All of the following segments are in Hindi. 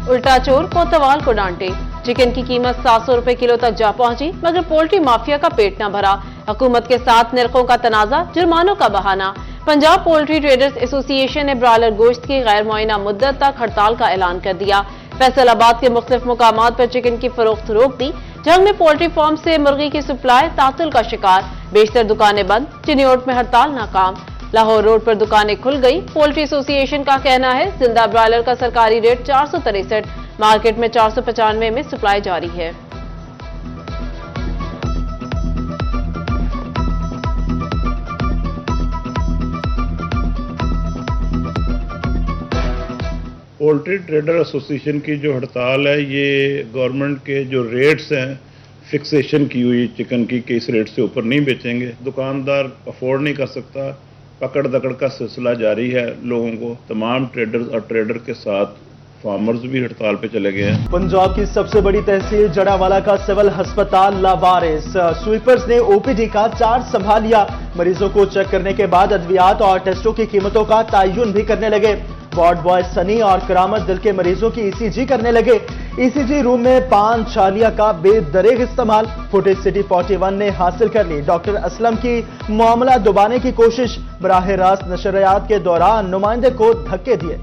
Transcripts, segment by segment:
उल्टा चोर कोतवाल को डांटे। चिकन की कीमत 700 रुपए किलो तक जा पहुंची, मगर पोल्ट्री माफिया का पेट न भरा। हुकूमत के साथ निर्खों का तनाजा, जुर्मानों का बहाना। पंजाब पोल्ट्री ट्रेडर्स एसोसिएशन ने ब्रायलर गोश्त की गैर मुअय्यना मुद्दत तक हड़ताल का ऐलान कर दिया। फैसलाबाद के मुख्तलिफ मुकामात पर चिकन की फरोख्त रोक दी। जंग में पोल्ट्री फार्म से मुर्गी की सप्लाई तातुल का शिकार, बेशतर दुकानें बंद, चिन्योट में हड़ताल नाकाम। लाहौर रोड पर दुकानें खुल गई। पोल्ट्री एसोसिएशन का कहना है जिंदा ब्रायलर का सरकारी रेट 463, मार्केट में 495 में सप्लाई जारी है। पोल्ट्री ट्रेडर एसोसिएशन की जो हड़ताल है, ये गवर्नमेंट के जो रेट्स हैं फिक्सेशन की हुई चिकन की कि इस रेट से ऊपर नहीं बेचेंगे, दुकानदार अफोर्ड नहीं कर सकता, पकड़ दकड़ का सिलसिला जारी है लोगों को। तमाम ट्रेडर्स और ट्रेडर के साथ फार्मर्स भी हड़ताल पे चले गए हैं। पंजाब की सबसे बड़ी तहसील जड़ावाला का सिविल अस्पताल लावारिस, स्वीपर्स ने ओपीडी का चार्ज संभाल लिया। मरीजों को चेक करने के बाद अद्वियात और टेस्टों की कीमतों का तयन भी करने लगे। वार्ड बॉय सनी और करामत दिल के मरीजों की ईसीजी करने लगे। ईसीजी रूम में पान छालिया का बेदरेग इस्तेमाल, फुटेज सिटी 41 ने हासिल कर ली। डॉक्टर असलम की मामला दबाने की कोशिश, बराह रास्त नशरियात के दौरान नुमाइंदे को धक्के दिए।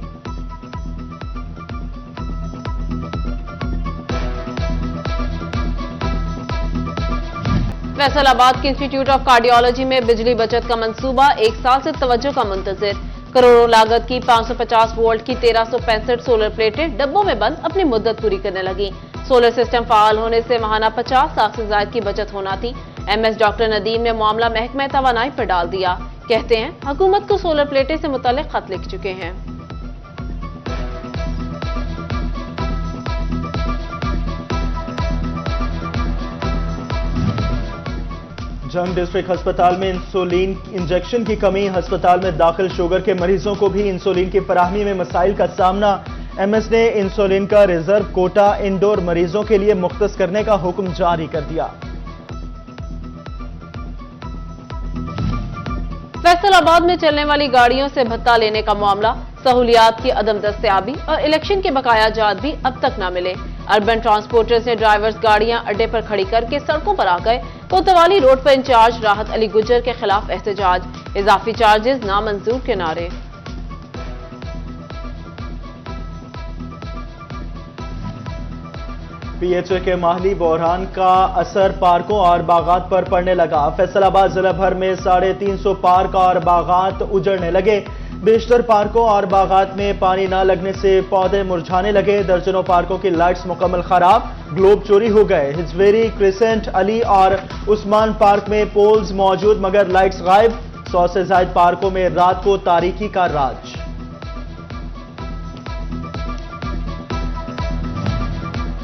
फैसलाबाद के इंस्टीट्यूट ऑफ कार्डियोलॉजी में बिजली बचत का मंसूबा, 1 साल से तवज्जो का मुंतजिर। करोड़ों लागत की 550 वोल्ट की 1365 सोलर प्लेटें डब्बों में बंद अपनी मुद्दत पूरी करने लगी। सोलर सिस्टम फाल होने से माहाना 50 लाख से ज्यादा की बचत होना थी। एमएस डॉक्टर नदीम ने मामला महकमा तवानाई पर डाल दिया। कहते हैं हुकूमत को सोलर प्लेटें से मुताल्लिक खत लिख चुके हैं। जंग डिस्ट्रिक्ट अस्पताल में इंसुलिन इंजेक्शन की कमी, अस्पताल में दाखिल शुगर के मरीजों को भी इंसुलिन की फराहमी में मसाइल का सामना। एमएस ने इंसुलिन का रिजर्व कोटा इंडोर मरीजों के लिए मुख्तस करने का हुक्म जारी कर दिया। फैसलाबाद में चलने वाली गाड़ियों से भत्ता लेने का मामला, सहूलियात की अदम दस्तयाबी और इलेक्शन के बकाया जात भी अब तक न मिले। अर्बन ट्रांसपोर्टर्स ने ड्राइवर्स गाड़ियां अड्डे पर खड़ी करके सड़कों पर आ गए। कोतवाली रोड पर इंचार्ज राहत अली गुज्जर के खिलाफ एहतजाज, इजाफी चार्जेस नामंजूर के नारे। पीएचए के माहली बहरान का असर पार्कों और बागात पर पड़ने लगा। फैसलाबाद जिला भर में 350 पार्क और बागात उजड़ने लगे। बेशतर पार्कों और बागात में पानी न लगने से पौधे मुरझाने लगे। दर्जनों पार्कों की लाइट्स मुकम्मल खराब, ग्लोब चोरी हो गए। हिजवेरी, क्रिसेंट, अली और उस्मान पार्क में पोल्स मौजूद मगर लाइट्स गायब। 100 से ज्यादा पार्कों में रात को तारीकी का राज।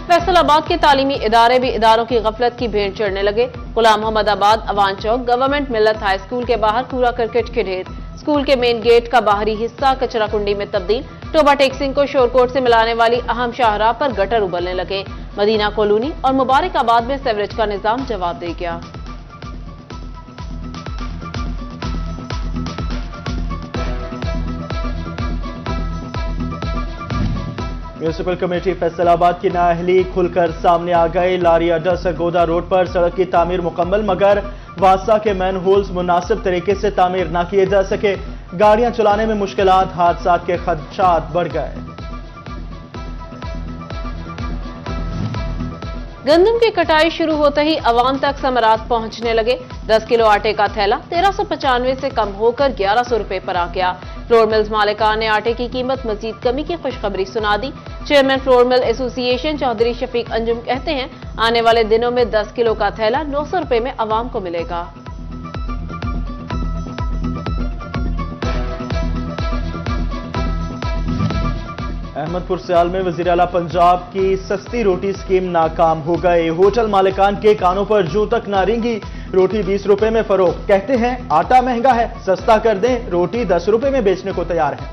फैसलाबाद के तालीमी इदारे भी इदारों की गफलत की भेंट चढ़ने लगे। गुलाम मोहम्मदाबाद अवान चौक गवर्नमेंट मिलत हाई स्कूल के बाहर कूड़ा करकट के ढेर, स्कूल के मेन गेट का बाहरी हिस्सा कचरा कुंडी में तब्दील। टोबा टेक्सिंग को शोरकोट से मिलाने वाली अहम शाहराह पर गटर उबलने लगे। मदीना कॉलोनी और मुबारकाबाद में सेवरेज का निजाम जवाब दे गया। म्यूनिसिपल कमेटी फैसलाबाद की नाअहली खुलकर सामने आ गई। लारी अड्डा सरगोदा रोड पर सड़क की तामीर मुकम्मल मगर वासा के मैन होल्स मुनासिब तरीके से तामीर न किए जा सके। गाड़ियां चलाने में मुश्किलात, हादसा के खदशात बढ़ गए। गंदम की कटाई शुरू होते ही अवाम तक समरात पहुंचने लगे। 10 किलो आटे का थैला 1395 से कम होकर 1100 रुपए पर आ गया। फ्लोर मिल्स मालिकान ने आटे की कीमत मजीद कमी की खुशखबरी सुना दी। Chairman flour mill association Chaudhry Shafiq Anjum कहते हैं आने वाले दिनों में 10 किलो का थैला 900 रुपए में अवाम को मिलेगा। अहमदपुर सियाल में वजीर आला पंजाब की सस्ती रोटी स्कीम नाकाम हो गई। होटल मालिकान के कानों पर जूं तक ना रेंगी। रोटी 20 रुपए में फरोख्त, कहते हैं आटा महंगा है, सस्ता कर दें, रोटी 10 रुपए में बेचने को तैयार है।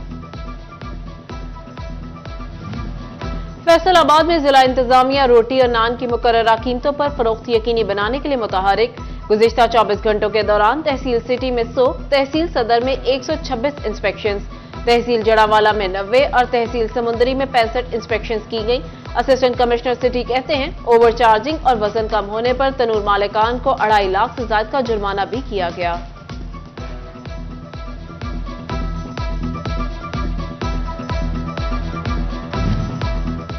फैसलाबाद में जिला इंतजामिया रोटी और नान की मुकर्ररा कीमतों पर फरोख्त यकीनी बनाने के लिए मुतहरिक। गुज़िश्ता 24 घंटों के दौरान तहसील सिटी में 100, तहसील सदर में 126 इंस्पेक्शन। तहसील जड़ावाला में 90 और तहसील समुंदरी में 65 इंस्पेक्शंस की गई। असिस्टेंट कमिश्नर सिटी कहते हैं ओवर चार्जिंग और वजन कम होने पर तनूर मालिकान को 2.5 लाख से ज्यादा का जुर्माना भी किया गया।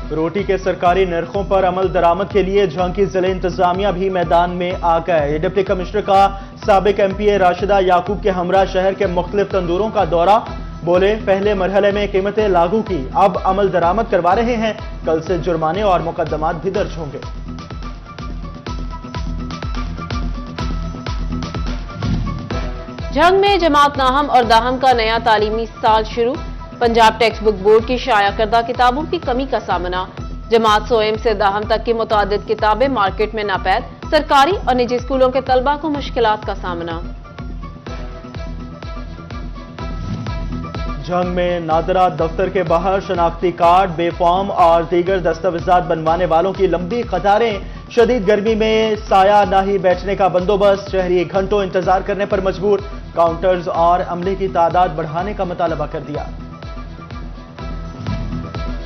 रोटी के सरकारी नरखों पर अमल दरामद के लिए झांकी जिले इंतजामिया भी मैदान में आ गए। डिप्टी कमिश्नर का साबिक एमपीए राशिदा याकूब के हमरा शहर के मुख्तलिफ तंदूरों का दौरा, बोले पहले मरहले में कीमतें लागू की, अब अमल दरामद करवा रहे हैं, कल से जुर्माने और मुकदमात भी दर्ज होंगे। झंग में जमात नाहम और दाहम का नया तालीमी साल शुरू। पंजाब टेक्स्ट बुक बोर्ड की शाया करदा किताबों की कमी का सामना। जमात सोएम से दाहम तक की मुतादिद किताबें मार्केट में नापैद। सरकारी और निजी स्कूलों के तलबा को मुश्किलात का सामना। झंग में नादरा दफ्तर के बाहर शनाख्ती कार्ड, बेफॉर्म और दीगर दस्तावेजात बनवाने वालों की लंबी कतारें। शदीद गर्मी में साया नाही बैठने का बंदोबस्त, शहरी घंटों इंतजार करने पर मजबूर। काउंटर्स और अमले की तादाद बढ़ाने का मुतालबा कर दिया।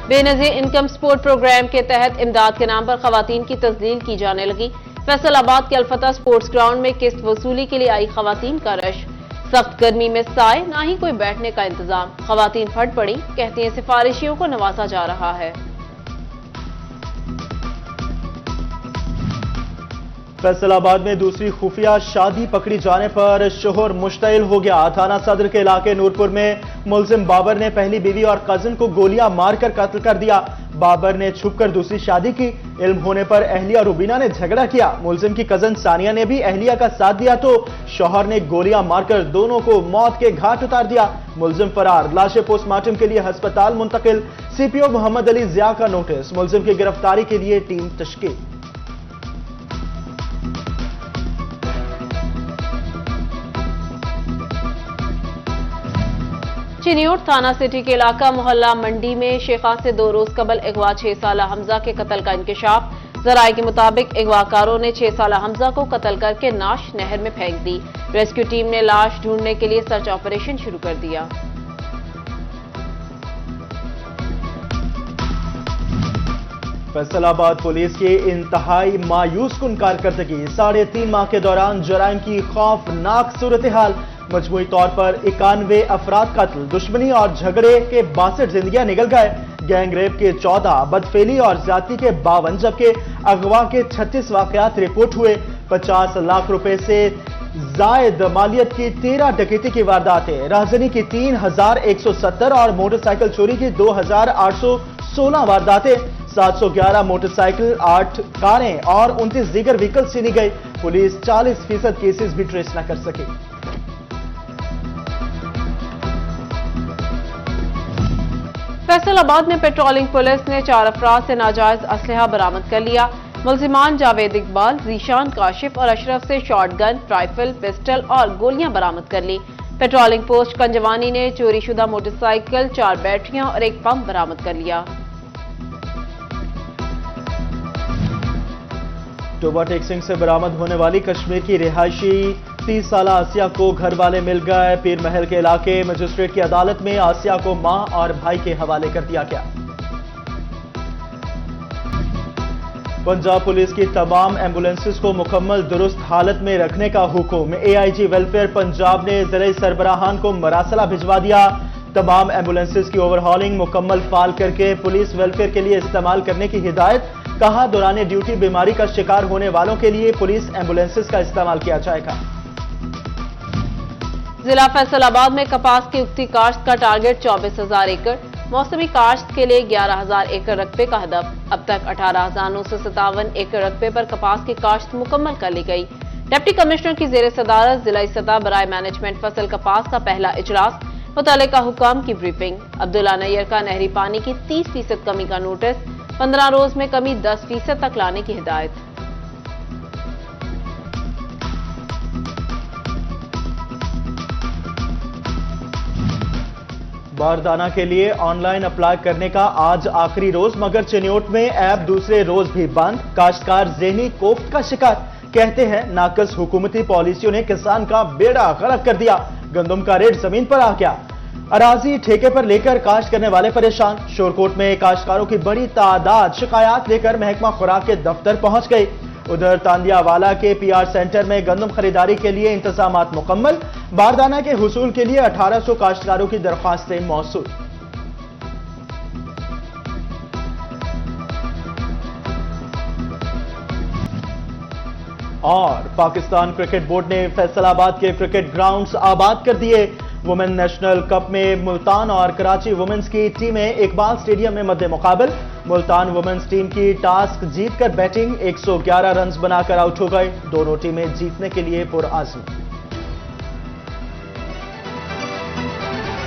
बेनजीर इनकम सपोर्ट प्रोग्राम के तहत इमदाद के नाम पर खवातीन की तस्लील की जाने लगी। फैसलाबाद के अलफता स्पोर्ट्स ग्राउंड में किस्त वसूली के लिए आई खवातीन का रश। सख्त गर्मी में साए, ना ही कोई बैठने का इंतजाम। खवातीन फट पड़ी, कहती हैं सिफारिशियों को नवाजा जा रहा है। फैसलाबाद में दूसरी खुफिया शादी पकड़ी जाने पर शोहर मुश्तइल हो गया। थाना सदर के इलाके नूरपुर में मुलजिम बाबर ने पहली बीवी और कजन को गोलियां मारकर कत्ल कर दिया। बाबर ने छुपकर दूसरी शादी की। इल्म होने पर अहलिया रुबीना ने झगड़ा किया। मुलजिम की कजन सानिया ने भी अहलिया का साथ दिया तो शौहर ने गोलियां मारकर दोनों को मौत के घाट उतार दिया। मुलजिम फरार, लाशें पोस्टमार्टम के लिए अस्पताल मुंतकिल। सीपीओ मोहम्मद अली जिया का नोटिस, मुलजिम की गिरफ्तारी के लिए टीम तश्कील। चिन्योट थाना सिटी के इलाका मोहल्ला मंडी में शेखा से 2 रोज कबल अगवा 6 साला हमजा के कत्ल का इंकशाफ। जराये के मुताबिक अगवाकारों ने 6 साला हमजा को कत्ल करके नाश नहर में फेंक दी। रेस्क्यू टीम ने लाश ढूंढने के लिए सर्च ऑपरेशन शुरू कर दिया। फैसलाबाद पुलिस की इंतहाई मायूस कुन कारकर्दगी। 3.5 माह के दौरान जराइम की खौफनाक सूरत हाल। मजमूई तौर पर 91 अफराद कत्ल, दुश्मनी और झगड़े के 62 जिंदगियां निकल गए। गैंग रेप के 14, बदफेली और ज्यादती के 52 जबकि अगवा के 36 वाकयात रिपोर्ट हुए। 50 लाख रुपए से जायद मालियत की 13 डकैती की वारदातें, राहजनी की 3170 और मोटरसाइकिल चोरी की 2816 वारदातें। 711 मोटरसाइकिल, 8 कारें और 29 दीगर व्हीकल छीनी गई। पुलिस 40% केसेस भी ट्रेस न कर सकी। फैसलाबाद में पेट्रोलिंग पुलिस ने 4 अफराद से नाजायज असलहा बरामद कर लिया। मुलजिमान जावेद इकबाल, जीशान काशिफ और अशरफ से शॉर्ट गन, राइफल, पिस्टल और गोलियां बरामद कर ली। पेट्रोलिंग पोस्ट कंजवानी ने चोरीशुदा मोटरसाइकिल, 4 बैटरियां और 1 पंप बरामद कर लिया। टोबा टेक्सिंग से बरामद होने वाली कश्मीर की रिहायशी 30 साला आसिया को घर वाले मिल गए। पीर महल के इलाके मजिस्ट्रेट की अदालत में आसिया को मां और भाई के हवाले कर दिया गया। पंजाब पुलिस की तमाम एम्बुलेंसेस को मुकम्मल दुरुस्त हालत में रखने का हुक्म। एआईजी वेलफेयर पंजाब ने जिले सरबराहान को मरासला भिजवा दिया। तमाम एम्बुलेंसेस की ओवरहॉलिंग मुकम्मल फाल करके पुलिस वेलफेयर के लिए इस्तेमाल करने की हिदायत। कहा दौरान ड्यूटी बीमारी का शिकार होने वालों के लिए पुलिस एम्बुलेंसेस का इस्तेमाल किया जाएगा। जिला फैसलाबाद में कपास की उगती काश्त का टारगेट 24,000 एकड़, मौसमी काश्त के लिए 11,000 एकड़ रकबे का हदफ। अब तक 18,957 एकड़ रकबे पर कपास की काश्त मुकम्मल कर ली गई। डिप्टी कमिश्नर की जेर सदारत जिला सतह बराए मैनेजमेंट फसल कपास का पहला इजलास, मुतल्लिका हुकाम की ब्रीफिंग। अब्दुल्ला नैयर का नहरी पानी की 30% कमी का नोटिस, 15 रोज में कमी 10% तक लाने की हिदायत। बारदाना के लिए ऑनलाइन अप्लाई करने का आज आखिरी रोज, मगर चिन्योट में ऐप दूसरे रोज भी बंद। काश्तकार ज़हनी कोफ्त का शिकार। कहते हैं नाकस हुकूमती पॉलिसियों ने किसान का बेड़ा गर्क कर दिया। गंदम का रेट जमीन पर आ गया। अराजी ठेके पर लेकर काश्त करने वाले परेशान। शोरकोट में काश्तकारों की बड़ी तादाद शिकायत लेकर महकमा खुराक के दफ्तर पहुंच गई। उधर तांदियावाला के पीआर सेंटर में गंदम खरीदारी के लिए इंतजामात मुकम्मल। बारदाना के हुसूल के लिए 1800 काश्तकारों की दरख्वास्तें मौसूल। और पाकिस्तान क्रिकेट बोर्ड ने फैसलाबाद के क्रिकेट ग्राउंड्स आबाद कर दिए। वुमेन नेशनल कप में मुल्तान और कराची वुमेन्स की टीमें इकबाल स्टेडियम में मद्दे मुकाबल। मुल्तान वुमेन्स टीम की टास्क जीतकर बैटिंग 111 रन बनाकर आउट हो गए। दोनों टीमें जीतने के लिए पुरआज़्म।